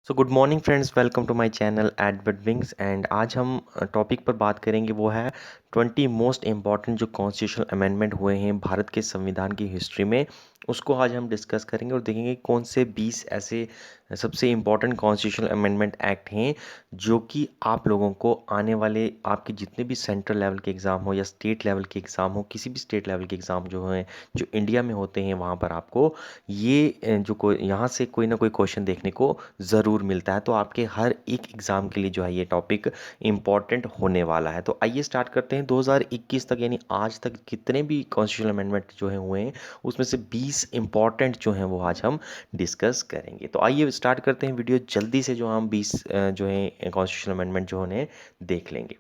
So good morning friends, welcome to my channel Edward Wings. And आज हम topic पर बात करेंगे, वो है 20 मोस्ट इम्पॉर्टेंट जो कॉन्स्टिट्यूशनल अमेंडमेंट हुए हैं भारत के संविधान की हिस्ट्री में। उसको आज हम डिस्कस करेंगे और देखेंगे कौन से 20 ऐसे सबसे इम्पॉर्टेंट कॉन्स्टिट्यूशनल अमेंडमेंट एक्ट हैं जो कि आप लोगों को आने वाले आपके जितने भी सेंट्रल लेवल के एग्ज़ाम हो या स्टेट लेवल के एग्ज़ाम हो, किसी भी स्टेट लेवल के एग्ज़ाम जो हैं जो इंडिया में होते हैं, वहाँ पर आपको ये जो कोई यहाँ से कोई ना कोई क्वेश्चन देखने को ज़रूर मिलता है। तो आपके हर एक एग्ज़ाम के लिए जो है ये टॉपिक इम्पॉर्टेंट होने वाला है। तो आइए स्टार्ट करते हैं। 2021 तक यानी आज तक कितने भी कॉन्स्टिट्यूशनल अमेंडमेंट जो हैं हुए हैं, उसमें से 20 इम्पॉर्टेंट जो हैं वो आज हम डिस्कस करेंगे। तो आइए स्टार्ट करते हैं वीडियो जल्दी से, जो हम 20 जो हैं कॉन्स्टिट्यूशनल अमेंडमेंट जो उन्हें देख लेंगे।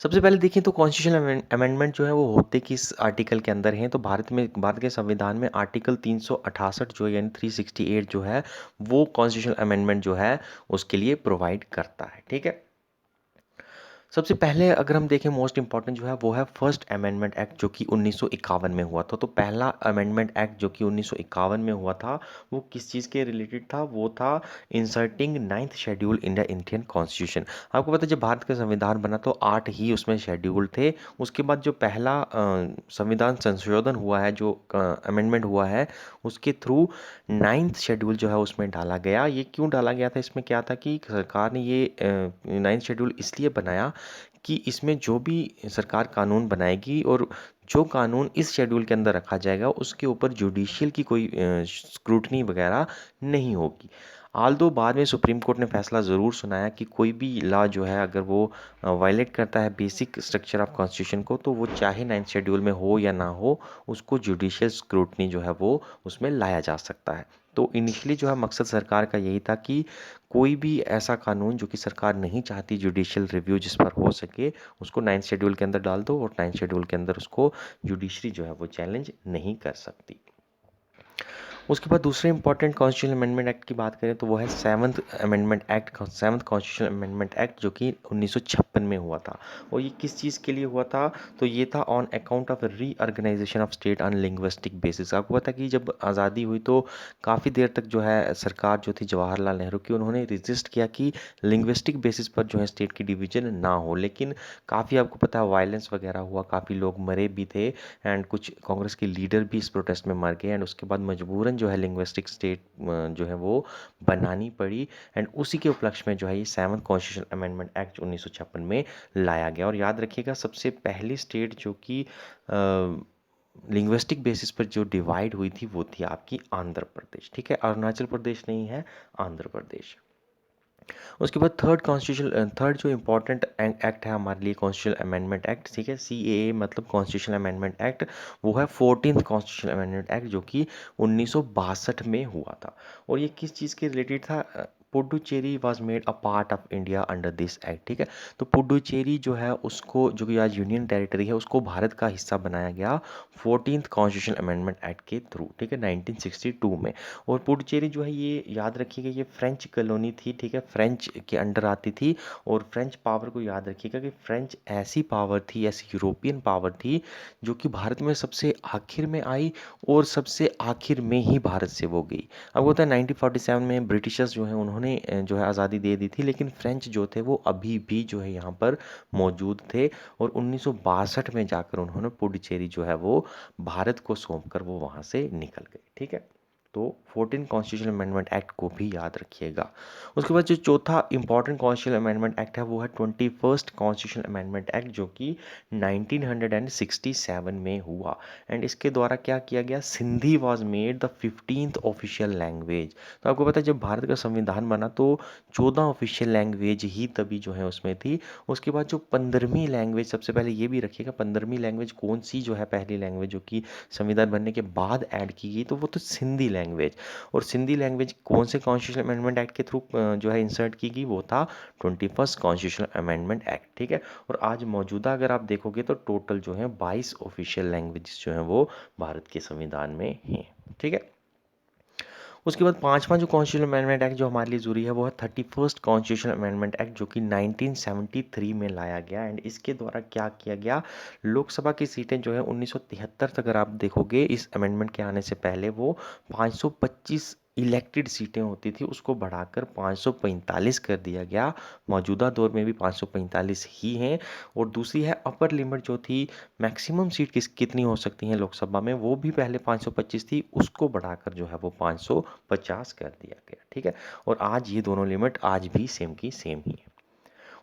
सबसे पहले देखें तो कॉन्स्टिट्यूशनल अमेंडमेंट जो है वो होते किस आर्टिकल के अंदर हैं। तो भारत के संविधान में आर्टिकल 368 जो यानी 368 जो है वो कॉन्स्टिट्यूशनल अमेंडमेंट जो है उसके लिए प्रोवाइड करता है। ठीक है। सबसे पहले अगर हम देखें मोस्ट इंपॉर्टेंट जो है वो है फर्स्ट अमेंडमेंट एक्ट जो कि 1951 में हुआ था। तो पहला अमेंडमेंट एक्ट जो कि 1951 में हुआ था वो किस चीज़ के रिलेटेड था? वो था inserting ninth schedule in the Indian constitution. आपको पता है जब भारत का संविधान बना तो 8 ही उसमें शेड्यूल थे। उसके बाद जो पहला संविधान संशोधन हुआ है, जो अमेंडमेंट हुआ है, उसके थ्रू नाइन्थ शेड्यूल जो है उसमें डाला गया। ये क्यों डाला गया था? इसमें क्या था कि सरकार ने ये नाइन्थ शेड्यूल इसलिए बनाया कि इसमें जो भी सरकार कानून बनाएगी और जो कानून इस शेड्यूल के अंदर रखा जाएगा उसके ऊपर जुडिशियल की कोई स्क्रूटनी वगैरह नहीं होगी। आल्दो बाद में सुप्रीम कोर्ट ने फैसला ज़रूर सुनाया कि कोई भी लॉ जो है अगर वो वायलेट करता है बेसिक स्ट्रक्चर ऑफ कॉन्स्टिट्यूशन को, तो वो चाहे नाइन्थ शेड्यूल में हो या ना हो, उसको जुडिशियल स्क्रूटनी जो है वो उसमें लाया जा सकता है। तो इनिशियली जो है मकसद सरकार का यही था कि कोई भी ऐसा कानून जो कि सरकार नहीं चाहती जुडिशियल रिव्यू जिस पर हो सके, उसको नाइन्थ शेड्यूल के अंदर डाल दो और नाइन्थ शेड्यूल के अंदर उसको जुडिशरी जो है वो चैलेंज नहीं कर सकती। उसके बाद दूसरे इंपॉर्टेंट कॉन्स्टिट्यूशनल अमेंडमेंट एक्ट की बात करें तो वो है seventh amendment act, seventh constitutional amendment act जो कि 1956 में हुआ था। और ये किस चीज़ के लिए हुआ था? तो ये था on account of reorganisation of state on linguistic basis. आपको पता है कि जब आज़ादी हुई तो काफ़ी देर तक जो है सरकार जो थी जवाहरलाल नेहरू की, उन्होंने रजिस्ट किया कि लिंग्विस्टिक बेसिस पर जो है स्टेट की डिवीजन ना हो। लेकिन काफ़ी आपको पता है वायलेंस वगैरह हुआ, काफ़ी लोग मरे भी थे एंड कुछ कांग्रेस के लीडर भी इस प्रोटेस्ट में मर गए। एंड उसके बाद मजबूरन जो है लिंग्विस्टिक स्टेट जो है वो बनानी पड़ी। एंड उसी के उपलक्ष्य में जो है ये सेवन्थ कॉन्स्टिट्यूशन अमेंडमेंट एक्ट 1956 में लाया गया। और याद रखिएगा सबसे पहली स्टेट जो कि लिंग्विस्टिक बेसिस पर जो डिवाइड हुई थी वो थी आपकी आंध्र प्रदेश। ठीक है, अरुणाचल प्रदेश नहीं है, आंध्र प्रदेश। उसके बाद थर्ड जो इम्पोर्टेंट एक्ट है हमारे लिए कॉन्स्टिट्यूशनल अमेंडमेंट एक्ट। ठीक है, CAA मतलब कॉन्स्टिट्यूशनल अमेंडमेंट एक्ट, वो है 14th कॉन्स्टिट्यूशनल अमेंडमेंट एक्ट जो कि 1962 में हुआ था। और ये किस चीज़ के रिलेटेड था? Puducherry was made a part of India under this act. ठीक है, तो पुडुचेरी जो है उसको, जो कि आज यूनियन टेरिटरी है, उसको भारत का हिस्सा बनाया गया 14th कॉन्स्टिट्यूशनल अमेंडमेंट एक्ट के थ्रू। ठीक है, 1962 में। और पुडुचेरी जो है ये याद रखिएगा ये फ्रेंच कॉलोनी थी। ठीक है, फ्रेंच के अंडर आती थी। और फ्रेंच पावर को याद रखिएगा कि फ्रेंच ऐसी पावर थी, ऐसी यूरोपियन पावर थी जो कि भारत में सबसे आखिर में आई और सबसे आखिर में ही भारत से वो गई। अब होता है 1947 में ब्रिटिशर्स जो हैं उन्होंने जो है आज़ादी दे दी थी, लेकिन फ्रेंच जो थे वो अभी भी जो है यहाँ पर मौजूद थे। और 1962 में जाकर उन्होंने पुडुचेरी जो है वो भारत को सौंप कर वो वहाँ से निकल गए। ठीक है, तो 14 कॉन्स्टिट्यूशनल अमेंडमेंट एक्ट को भी याद रखिएगा। उसके बाद जो चौथा इंपॉर्टेंट कॉन्स्टिट्यूशनल अमेंडमेंट एक्ट है वो है 21st कॉन्स्टिट्यूशनल अमेंडमेंट एक्ट जो कि 1967 में हुआ। एंड इसके द्वारा क्या किया गया? Sindhi was made the 15th official language. तो आपको पता है जब भारत का संविधान बना तो 14 ऑफिशियल लैंग्वेज ही तभी जो है उसमें थी। उसके बाद जो 15वीं लैंग्वेज, सबसे पहले ये भी रखिएगा 15वीं लैंग्वेज कौन सी जो है, पहली लैंग्वेज जो कि संविधान बनने के बाद ऐड की गई, तो वो तो सिंधी लैंग्वेज। और सिंधी लैंग्वेज कौन से कॉन्स्टिट्यूशनल अमेंडमेंट एक्ट के थ्रू जो है इंसर्ट की गई? वो था 21st कॉन्स्टिट्यूशनल अमेंडमेंट एक्ट। ठीक है, और आज मौजूदा अगर आप देखोगे तो टोटल जो है 22 ऑफिशियल लैंग्वेजेस जो हैं वो भारत के संविधान में हैं। ठीक है, उसके बाद पांचवा जो कॉन्स्टिट्यूशनल अमेंडमेंट एक्ट जो हमारे लिए जरूरी है वो है 31st कॉन्स्टिट्यूशनल अमेंडमेंट एक्ट जो कि 1973 में लाया गया। एंड इसके द्वारा क्या किया गया? लोकसभा की सीटें जो है 1973 तक अगर आप देखोगे इस अमेंडमेंट के आने से पहले वो 525 इलेक्टेड सीटें होती थी उसको बढ़ाकर 545 कर दिया गया। मौजूदा दौर में भी 545 ही हैं। और दूसरी है अपर लिमिट जो थी, मैक्सिमम सीट कितनी हो सकती हैं लोकसभा में, वो भी पहले 525 थी, उसको बढ़ाकर जो है वो 550 कर दिया गया। ठीक है, और आज ये दोनों लिमिट आज भी सेम की सेम ही है।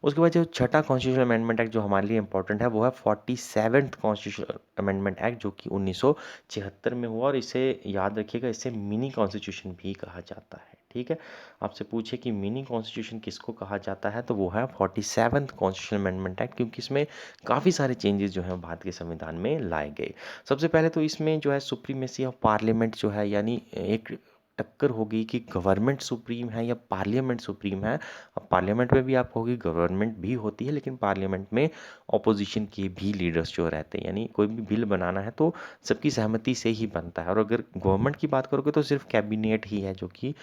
उसके बाद जो छठा कॉन्स्टिट्यूशनल अमेंडमेंट एक्ट जो हमारे लिए इंपॉर्टेंट है वो है 47th कॉन्स्टिट्यूशनल अमेंडमेंट एक्ट, जो कि 1976 में हुआ। और इसे याद रखिएगा, इसे मिनी कॉन्स्टिट्यूशन भी कहा जाता है। ठीक है, आपसे पूछे कि मिनी कॉन्स्टिट्यूशन किसको कहा जाता है, तो वो है 47th कॉन्स्टिट्यूशनल अमेंडमेंट एक्ट, क्योंकि इसमें काफ़ी सारे चेंजेस जो हैं भारत के संविधान में लाए गए। सबसे पहले तो इसमें जो है सुप्रीमेसी ऑफ पार्लियामेंट जो है, यानी एक टक्कर होगी कि गवर्नमेंट सुप्रीम है या पार्लियामेंट सुप्रीम है। अब पार्लियामेंट में भी आप कहोगे गवर्नमेंट भी होती है, लेकिन पार्लियामेंट में ऑपोजिशन के भी लीडर्स जो रहते हैं, यानी कोई भी बिल बनाना है तो सबकी सहमति से ही बनता है। और अगर गवर्नमेंट की बात करोगे तो सिर्फ कैबिनेट ही है जो कि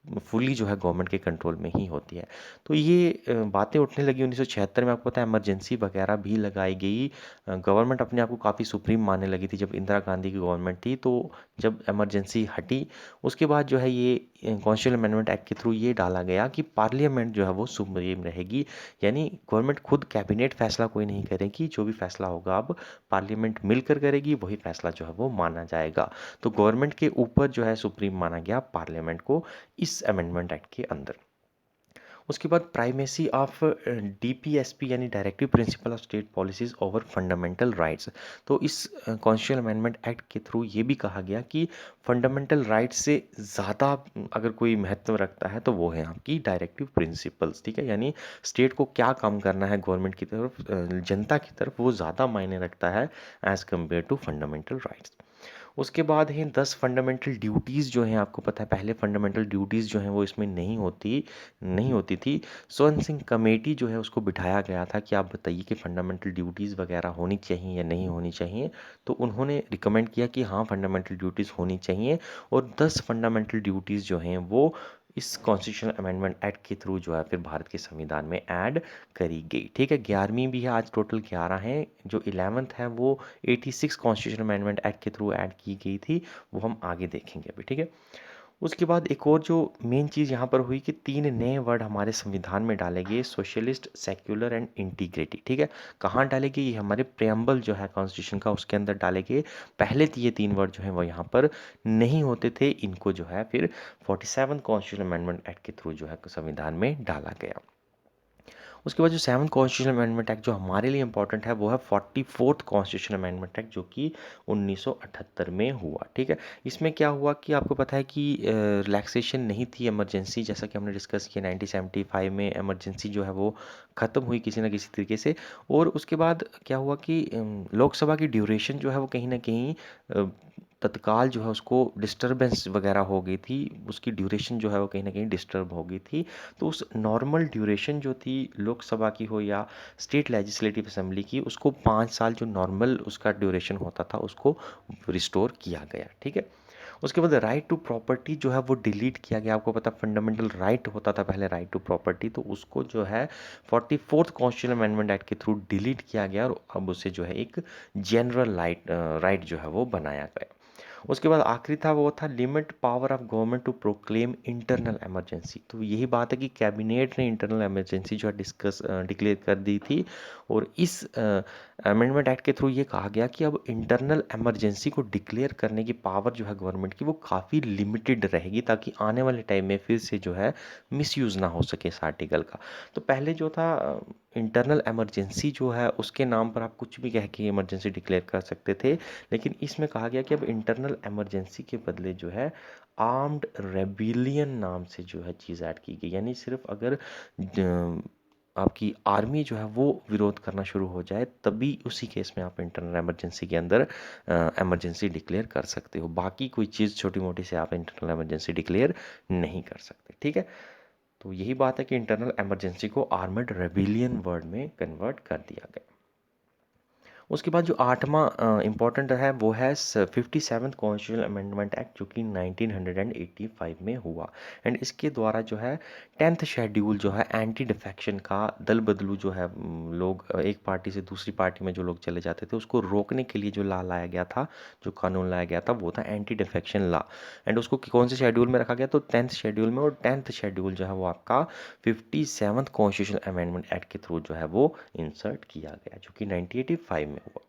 फुली जो है गवर्नमेंट के कंट्रोल में ही होती है। तो ये बातें उठने लगी 1976 में। आपको पता है इमरजेंसी वगैरह भी लगाई गई। गवर्नमेंट अपने आप को काफ़ी सुप्रीम मानने लगी थी जब इंदिरा गांधी की गवर्नमेंट थी। तो जब इमरजेंसी हटी उसके बाद जो है ये कॉन्स्टिट्यूशनल अमेंडमेंट एक्ट के थ्रू ये डाला गया कि पार्लियामेंट जो है वो सुप्रीम रहेगी, यानी गवर्नमेंट खुद कैबिनेट फैसला कोई नहीं करेगी, जो भी फैसला होगा अब पार्लियामेंट मिलकर करेगी, वही फैसला जो है वो माना जाएगा। तो गवर्नमेंट के ऊपर जो है सुप्रीम माना गया पार्लियामेंट को इस अमेंडमेंट एक्ट के अंदर। उसके बाद प्राइमेसी ऑफ डीपीएसपी यानी directive principle of state policies over fundamental rights. तो इस कॉन्स्टिट्यूशनल अमेंडमेंट एक्ट के थ्रू ये भी कहा गया कि फंडामेंटल राइट्स से ज़्यादा अगर कोई महत्व रखता है तो वो है आपकी डायरेक्टिव प्रिंसिपल्स। ठीक है, यानी स्टेट को क्या काम करना है गवर्नमेंट की तरफ, जनता की तरफ, वो ज़्यादा मायने रखता है as compared to fundamental rights. उसके बाद हैं 10 फंडामेंटल ड्यूटीज़ जो हैं। आपको पता है पहले फंडामेंटल ड्यूटीज़ जो हैं वो इसमें नहीं होती थी। स्वर्ण सिंह कमेटी जो है उसको बिठाया गया था कि आप बताइए कि फंडामेंटल ड्यूटीज़ वगैरह होनी चाहिए या नहीं होनी चाहिए। तो उन्होंने रिकमेंड किया कि हाँ फंडामेंटल ड्यूटीज़ होनी चाहिए। और 10 फंडामेंटल ड्यूटीज़ जो हैं वो इस कॉन्स्टिट्यूशनल अमेंडमेंट एक्ट के थ्रू जो है फिर भारत के संविधान में ऐड करी गई। ठीक है, 11वीं भी है, आज टोटल 11 हैं। जो 11th है वो 86 कॉन्स्टिट्यूशनल अमेंडमेंट एक्ट के थ्रू ऐड की गई थी, वो हम आगे देखेंगे अभी। ठीक है, उसके बाद एक और जो मेन चीज़ यहाँ पर हुई कि 3 नए वर्ड हमारे संविधान में डाले गए, सोशलिस्ट, सेक्युलर एंड इंटीग्रिटी। ठीक है, कहाँ डाले गए, ये हमारे प्रेम्बल जो है कॉन्स्टिट्यूशन का उसके अंदर डाले गए। पहले तो ये 3 वर्ड जो हैं वो यहाँ पर नहीं होते थे, इनको जो है फिर 47 कॉन्स्टिट्यूशनल अमेंडमेंट एक्ट के थ्रू जो है संविधान में डाला गया। उसके बाद जो 7th कॉन्स्टिट्यूशनल अमेंडमेंट एक्ट जो हमारे लिए इंपॉर्टेंट है वो है 44th कॉन्स्टिट्यूशनल अमेंडमेंट एक्ट, जो कि 1978 में हुआ। ठीक है, इसमें क्या हुआ कि आपको पता है कि रिलैक्सेशन नहीं थी इमरजेंसी, जैसा कि हमने डिस्कस किया 1975 में इमरजेंसी जो है वो ख़त्म हुई किसी न किसी तरीके से। और उसके बाद क्या हुआ कि लोकसभा की ड्यूरेशन जो है वो कहीं ना कहीं तत्काल जो है उसको डिस्टरबेंस वगैरह हो गई थी, उसकी ड्यूरेशन जो है वो कहीं ना कहीं डिस्टर्ब हो गई थी। तो उस नॉर्मल ड्यूरेशन जो थी लोकसभा की हो या स्टेट लेजिस्लेटिव असेंबली की, उसको 5 साल जो नॉर्मल उसका ड्यूरेशन होता था उसको रिस्टोर किया गया। ठीक है, उसके बाद राइट टू प्रॉपर्टी जो है वो डिलीट किया गया। आपको पता फंडामेंटल राइट होता था पहले राइट टू प्रॉपर्टी, तो उसको जो है 44th कॉन्स्टिट्यूशनल अमेंडमेंट एक्ट के थ्रू डिलीट किया गया और अब उसे जो है एक जनरल राइट जो है वो बनाया गया। उसके बाद आखिरी था वो था limit power of government to proclaim internal emergency. तो यही बात है कि कैबिनेट ने इंटरनल इमरजेंसी जो है डिक्लेयर कर दी थी। और इस अमेंडमेंट एक्ट के थ्रू ये कहा गया कि अब इंटरनल इमरजेंसी को डिक्लेयर करने की पावर जो है गवर्नमेंट की वो काफ़ी लिमिटेड रहेगी, ताकि आने वाले टाइम में फिर से जो है मिसयूज़ ना हो सके इस आर्टिकल का। तो पहले जो था इंटरनल इमरजेंसी जो है उसके नाम पर आप कुछ भी कह के इमरजेंसी डिक्लेयर कर सकते थे, लेकिन इसमें कहा गया कि अब इंटरनल इमरजेंसी के बदले जो है आर्म्ड रेबिलियन नाम से जो है चीज़ ऐड की गई। यानी सिर्फ अगर आपकी आर्मी जो है वो विरोध करना शुरू हो जाए तभी उसी केस में आप इंटरनल इमरजेंसी के अंदर इमरजेंसी डिक्लेयर कर सकते हो। बाकी कोई चीज़ छोटी मोटी से आप इंटरनल इमरजेंसी डिक्लेयर नहीं कर सकते। ठीक है, तो यही बात है कि इंटरनल इमरजेंसी को आर्मड रेबिलियन वर्ड में कन्वर्ट कर दिया गया। उसके बाद जो आठवां इम्पॉर्टेंट है वो है 57th कॉन्स्टिट्यूशनल अमेंडमेंट एक्ट जो कि 1985 में हुआ। एंड इसके द्वारा जो है 10th शेड्यूल जो है एंटी डिफेक्शन का दल बदलू जो है लोग एक पार्टी से दूसरी पार्टी में जो लोग चले जाते थे उसको रोकने के लिए जो लॉ लाया गया था, जो कानून लाया गया था वो था एंटी डिफेक्शन लॉ। एंड उसको कौन से शेड्यूल में रखा गया, तो 10th शेड्यूल में। और 10th शेड्यूल जो है वो आपका 57th कॉन्स्टिट्यूशनल अमेंडमेंट एक्ट के थ्रू जो है वो इंसर्ट किया गया, जो कि 1985 में हुआ।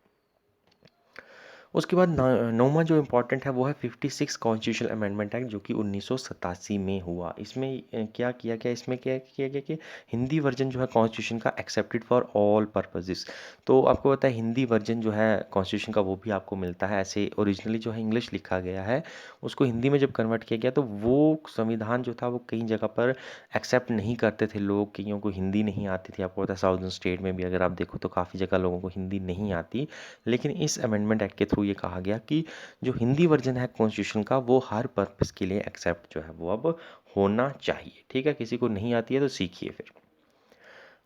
उसके बाद नौवां जो इम्पोर्टेंट है वो है 56 कॉन्स्टिट्यूशनल अमेंडमेंट एक्ट जो कि 1987 में हुआ। इसमें क्या किया गया, इसमें क्या किया गया कि हिंदी वर्जन जो है कॉन्स्टिट्यूशन का एक्सेप्टेड फॉर ऑल पर्पसेस। तो आपको पता है हिंदी वर्जन जो है कॉन्स्टिट्यूशन का वो भी आपको मिलता है, ऐसे ओरिजिनली जो है इंग्लिश लिखा गया है उसको हिंदी में जब कन्वर्ट किया गया तो वो संविधान जो था वो कई जगह पर एक्सेप्ट नहीं करते थे लोग, कईयों को हिंदी नहीं आती थी। आपको पता है साउदर्न स्टेट में भी अगर आप देखो तो काफ़ी जगह लोगों को हिंदी नहीं आती। लेकिन इस अमेंडमेंट एक्ट के थ्रू ये कहा गया कि जो हिंदी वर्जन है कॉन्स्टिट्यूशन का वो हर पर्पस के लिए एक्सेप्ट जो है वो अब होना चाहिए। ठीक है, किसी को नहीं आती है तो सीखिए फिर।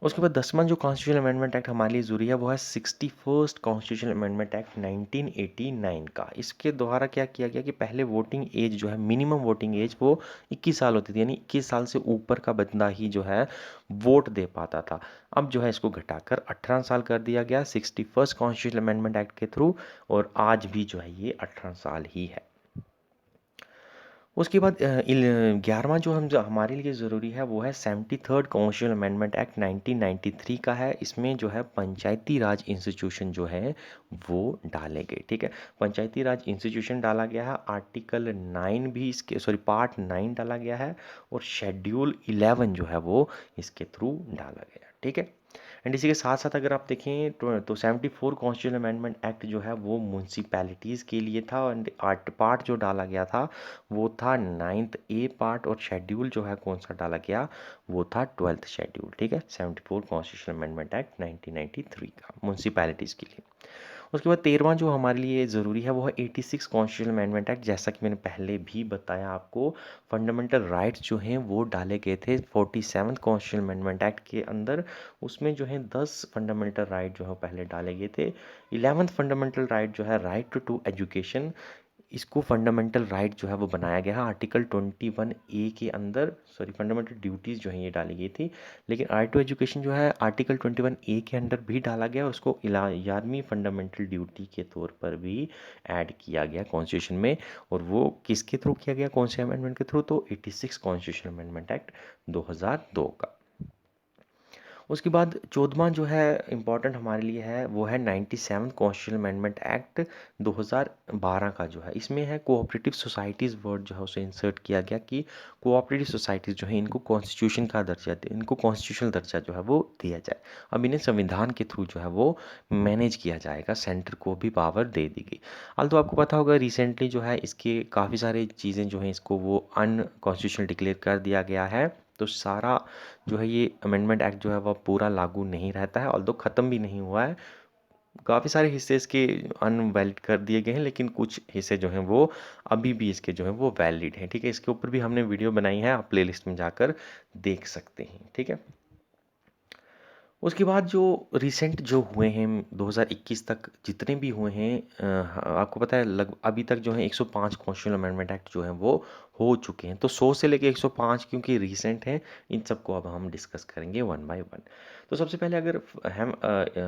उसके बाद 10वां जो कॉन्स्टिट्यूशन अमेंडमेंट एक्ट हमारे लिए ज़रूरी है वो है 61st कॉन्स्टिट्यूशन अमेंडमेंट एक्ट 1989 का। इसके द्वारा क्या किया गया कि पहले वोटिंग एज जो है मिनिमम वोटिंग एज वो 21 साल होती थी, यानी 21 साल से ऊपर का बंदा ही जो है वोट दे पाता था। अब जो है इसको घटाकर 18 साल कर दिया गया 61st कॉन्स्टिट्यूशन अमेंडमेंट एक्ट के थ्रू, और आज भी जो है ये 18 साल ही है। उसके बाद 11वां जो हमारे लिए ज़रूरी है वो है 73rd कॉन्स्टिट्यूशन अमेंडमेंट एक्ट 1993 का है। इसमें जो है पंचायती राज इंस्टीट्यूशन जो है वो डाले गए। ठीक है, पंचायती राज इंस्टीट्यूशन डाला गया है। आर्टिकल 9 भी इसके पार्ट 9 डाला गया है, और शेड्यूल 11 जो है वो इसके थ्रू डाला गया। ठीक है, एंड इसी के साथ साथ अगर आप देखें तो 74 कॉन्स्टिट्यूशन अमेंडमेंट एक्ट जो है वो म्यूनसिपैलिटीज़ के लिए था। एंड आर्ट पार्ट जो डाला गया था वो था 9th ए पार्ट, और शेड्यूल जो है कौन सा डाला गया वो था 12th शेड्यूल। ठीक है, 74 कॉन्स्टिट्यूशन अमेंडमेंट एक्ट 1993 का म्यूनसिपैलिटीज़ के लिए। उसके बाद 13वां जो हमारे लिए ज़रूरी है वो है 86 कॉन्स्टिट्यूशन अमेंडमेंट एक्ट। जैसा कि मैंने पहले भी बताया आपको, फंडामेंटल राइट्स जो हैं वो डाले गए थे 47th कॉन्स्टिट्यूशन अमेंडमेंट एक्ट के अंदर। उसमें जो है 10 फंडामेंटल राइट जो है पहले डाले गए थे। 11th फंडामेंटल राइट जो है राइट टू एजुकेशन, इसको फंडामेंटल राइट जो है वो बनाया गया है आर्टिकल 21 ए के अंदर। सॉरी, फंडामेंटल ड्यूटीज़ जो हैं ये डाली गई थी, लेकिन राइट टू एजुकेशन जो है आर्टिकल 21 ए के अंदर भी डाला गया, उसको 11वीं फंडामेंटल ड्यूटी के तौर पर भी ऐड किया गया कॉन्स्टिट्यूशन में। और वो किसके थ्रू किया गया, कौन से अमेंडमेंट के थ्रू, तो 86 कॉन्स्टिट्यूशन अमेंडमेंट एक्ट 2002 का। उसके बाद 14वां जो है इम्पॉर्टेंट हमारे लिए है वो है 97 कॉन्स्टिट्यूशन अमेंडमेंट एक्ट 2012 का जो है। इसमें है कोऑपरेटिव सोसाइटीज़ वर्ड जो है उसे इंसर्ट किया गया कि कोऑपरेटिव सोसाइटीज़ जो है इनको कॉन्स्टिट्यूशन का दर्जा इनको कॉन्स्टिट्यूशनल दर्जा जो है वो दिया जाए। अब इन्हें संविधान के थ्रू जो है वो मैनेज किया जाएगा, सेंटर को भी पावर दे दी गई। तो आपको पता होगा रिसेंटली जो है इसके काफ़ी सारी चीज़ें जो हैं इसको वो अनकॉन्स्टिट्यूशनल डिक्लेयर कर दिया गया है। तो सारा जो है ये अमेंडमेंट एक्ट जो है वह पूरा लागू नहीं रहता है, ऑल्दो ख़त्म भी नहीं हुआ है। काफ़ी सारे हिस्से इसके अनवैलिड कर दिए गए हैं, लेकिन कुछ हिस्से जो हैं वो अभी भी इसके जो हैं वो वैलिड हैं। ठीक है, इसके ऊपर भी हमने वीडियो बनाई है, आप प्लेलिस्ट में जाकर देख सकते हैं। ठीक है, उसके बाद जो रिसेंट जो हुए हैं 2021 तक जितने भी हुए हैं, आपको पता है अभी तक जो है 105 कॉन्स्टिट्यूशनल अमेंडमेंट एक्ट जो हैं वो हो चुके हैं। तो 100 से लेके 105 क्योंकि रिसेंट हैं, इन सबको अब हम डिस्कस करेंगे वन बाय वन। तो सबसे पहले अगर हम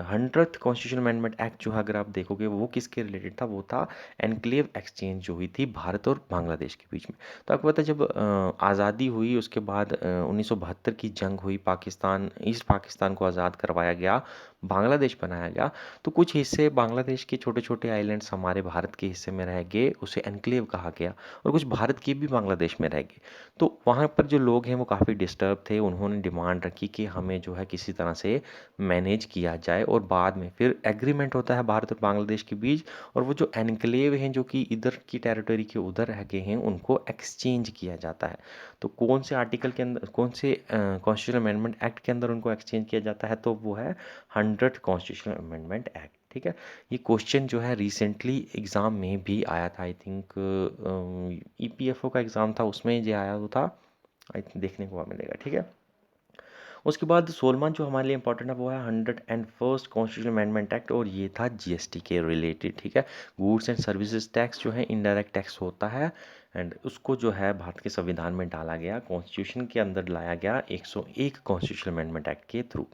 100th कॉन्स्टिट्यूशनल अमेंडमेंट एक्ट जो है अगर आप देखोगे वो किसके रिलेटेड था, वो था एनक्लेव एक्सचेंज जो हुई थी भारत और बांग्लादेश के बीच में। तो आपको पता है जब आज़ादी हुई उसके बाद 1972 की जंग हुई, पाकिस्तान ईस्ट पाकिस्तान को आज़ाद करवाया गया, बांग्लादेश बनाया गया। तो कुछ हिस्से बांग्लादेश के छोटे छोटे आइलैंड्स हमारे भारत के हिस्से में रह गए, उसे एनक्लेव कहा गया, और कुछ भारत के भी बांग्लादेश में रह गए। तो वहाँ पर जो लोग हैं वो काफ़ी डिस्टर्ब थे, उन्होंने डिमांड रखी कि हमें जो है किसी तरह से मैनेज किया जाए, और बाद में फिर एग्रीमेंट होता है भारत और बांग्लादेश के बीच, और वो जो एनक्लेव हैं जो कि इधर की टेरिटरी के उधर रह गए हैं उनको एक्सचेंज किया जाता है। तो कौन से आर्टिकल के अंदर, कौन से कॉन्स्टिट्यूशनल अमेंडमेंट एक्ट के अंदर उनको एक्सचेंज किया जाता है, तो वो है 100th कॉन्स्टिट्यूशनल अमेंडमेंट एक्ट। ठीक है, ये क्वेश्चन जो है रिसेंटली एग्ज़ाम में भी आया था, आई थिंक ईपीएफओ का एग्ज़ाम था उसमें जो आया वो था, आई थिंक देखने को मिलेगा। ठीक है, उसके बाद 16वां जो हमारे लिए इंपॉर्टेंट है वो है 101st कॉन्स्टिट्यूशन अमेंडमेंट एक्ट, और ये था जीएसटी के रिलेटेड, ठीक है। गुड्स एंड सर्विसेज टैक्स जो है इनडायरेक्ट टैक्स होता है, एंड उसको जो है भारत के संविधान में डाला गया, कॉन्स्टिट्यूशन के अंदर लाया गया 101 कॉन्स्टिट्यूशन अमेंडमेंट एक्ट के थ्रू।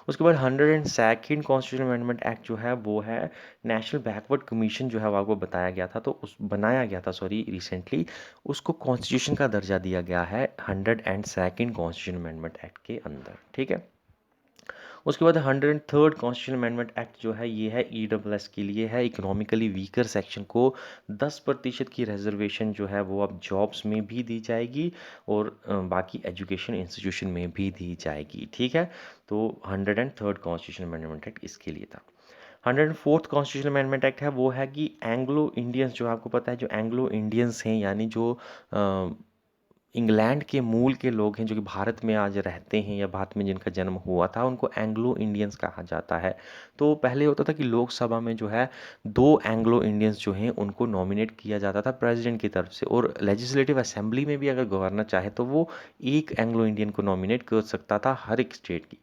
उसके बाद 102nd कॉन्स्टिट्यूशन अमेंडमेंट एक्ट जो है वो है नेशनल बैकवर्ड कमीशन, जो है वो आपको बताया गया था, तो उस बनाया गया था, सॉरी, रिसेंटली उसको कॉन्स्टिट्यूशन का दर्जा दिया गया है 102nd कॉन्स्टिट्यूशन अमेंडमेंट एक्ट के अंदर, ठीक है। उसके बाद 103rd कॉन्स्टिट्यूशन अमेंडमेंट एक्ट जो है ये है ईडब्ल्यूएस के लिए है, इकोनॉमिकली वीकर सेक्शन को 10% की रिजर्वेशन जो है वो अब जॉब्स में भी दी जाएगी, और बाकी एजुकेशन इंस्टीट्यूशन में भी दी जाएगी, ठीक है। तो 103rd कॉन्स्टिट्यूशन अमेंडमेंट एक्ट इसके लिए था। 104th कॉन्स्टिट्यूशन अमेंडमेंट एक्ट है वो है कि एंग्लो इंडियंस, जो आपको पता है जो एंग्लो इंडियंस हैं, यानी जो इंग्लैंड के मूल के लोग हैं जो कि भारत में आज रहते हैं या भारत में जिनका जन्म हुआ था, उनको एंग्लो इंडियंस कहा जाता है। तो पहले होता था कि लोकसभा में जो है 2 एंग्लो इंडियंस जो हैं उनको नॉमिनेट किया जाता था प्रेसिडेंट की तरफ से, और लेजिस्लेटिव असेंबली में भी अगर गवर्नर चाहे तो वो एक एंग्लो इंडियन को नॉमिनेट कर सकता था हर एक स्टेट की।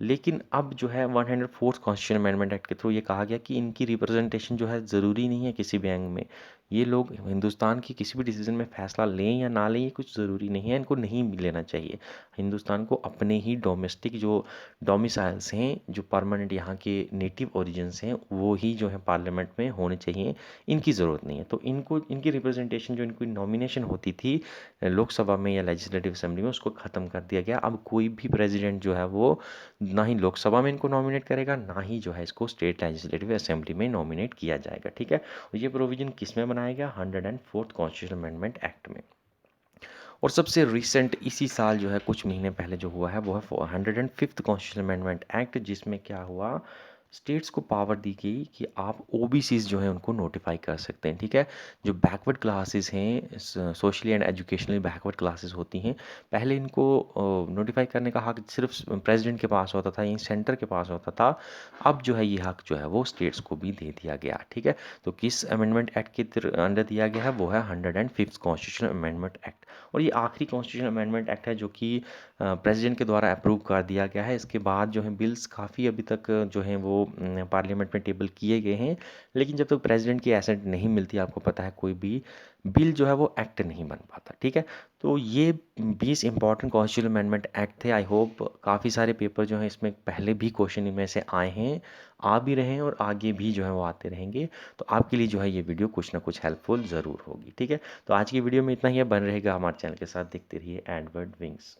लेकिन अब जो है 104th कॉन्स्टिट्यूशन अमेंडमेंट एक्ट के थ्रू ये कहा गया कि इनकी रिप्रेजेंटेशन जो है ज़रूरी नहीं है किसी भी एंग में। ये लोग हिंदुस्तान की किसी भी डिसीजन में फ़ैसला लें या ना लें, ये कुछ ज़रूरी नहीं है, इनको नहीं भी लेना चाहिए। हिंदुस्तान को अपने ही डोमेस्टिक जो डोमिसाइल्स हैं, जो परमानेंट यहाँ के नेटिव ओरिजिन्स हैं, वो ही जो है पार्लियामेंट में होने चाहिए, इनकी ज़रूरत नहीं है। तो इनको इनकी रिप्रेजेंटेशन, जो इनकी नॉमिनेशन होती थी लोकसभा में या लेजिस्लेटिव असेंबली में, उसको ख़त्म कर दिया गया। अब कोई भी प्रेसिडेंट जो है वो ना ही लोकसभा में इनको नॉमिनेट करेगा, ना ही जो है इसको स्टेट लेजिस्लेटिव असेंबली में नॉमिनेट किया जाएगा, ठीक है। और ये प्रोविजन किस में बनाया गया? 104th कॉन्स्टिट्यूशन अमेंडमेंट एक्ट में। और सबसे रिसेंट इसी साल जो है कुछ महीने पहले जो हुआ है वो है 105th कॉन्स्टिट्यूशन अमेंडमेंट एक्ट, जिसमें क्या हुआ, स्टेट्स को पावर दी गई कि आप ओबीसीज जो हैं उनको नोटिफाई कर सकते हैं, ठीक है। जो बैकवर्ड क्लासेस हैं, socially and educationally backward classes होती हैं, पहले इनको नोटिफाई करने का हक सिर्फ प्रेसिडेंट के पास होता था, या सेंटर के पास होता था। अब जो है ये हक जो है वो स्टेट्स को भी दे दिया गया, ठीक है। तो किस अमेंडमेंट एक्ट के अंडर दिया गया है? वो है 105th कॉन्स्टिट्यूशन अमेंडमेंट एक्ट। और ये आखिरी कॉन्स्टिट्यूशन अमेंडमेंट एक्ट है जो कि प्रेसिडेंट के द्वारा अप्रूव कर दिया गया है। इसके बाद जो है बिल्स काफ़ी अभी तक जो हैं वो पार्लियामेंट में टेबल किए गए हैं, लेकिन जब तक प्रेसिडेंट की एसेंट नहीं मिलती, आपको पता है कोई भी बिल जो है वो एक्ट नहीं बन पाता, ठीक है। तो ये 20 इंपॉर्टेंट कॉन्स्टिट्यूशन अमेंडमेंट एक्ट थे। आई होप काफ़ी सारे पेपर जो हैं इसमें पहले भी क्वेश्चन इनमें से आए हैं, आ भी रहे हैं, और आगे भी जो है वो आते रहेंगे। तो आपके लिए जो है ये वीडियो कुछ ना कुछ हेल्पफुल ज़रूर होगी, ठीक है। तो आज की वीडियो में इतना ही है, बन रहेगा हमारे चैनल के साथ, देखते रहिए एडवर्ड विंग्स।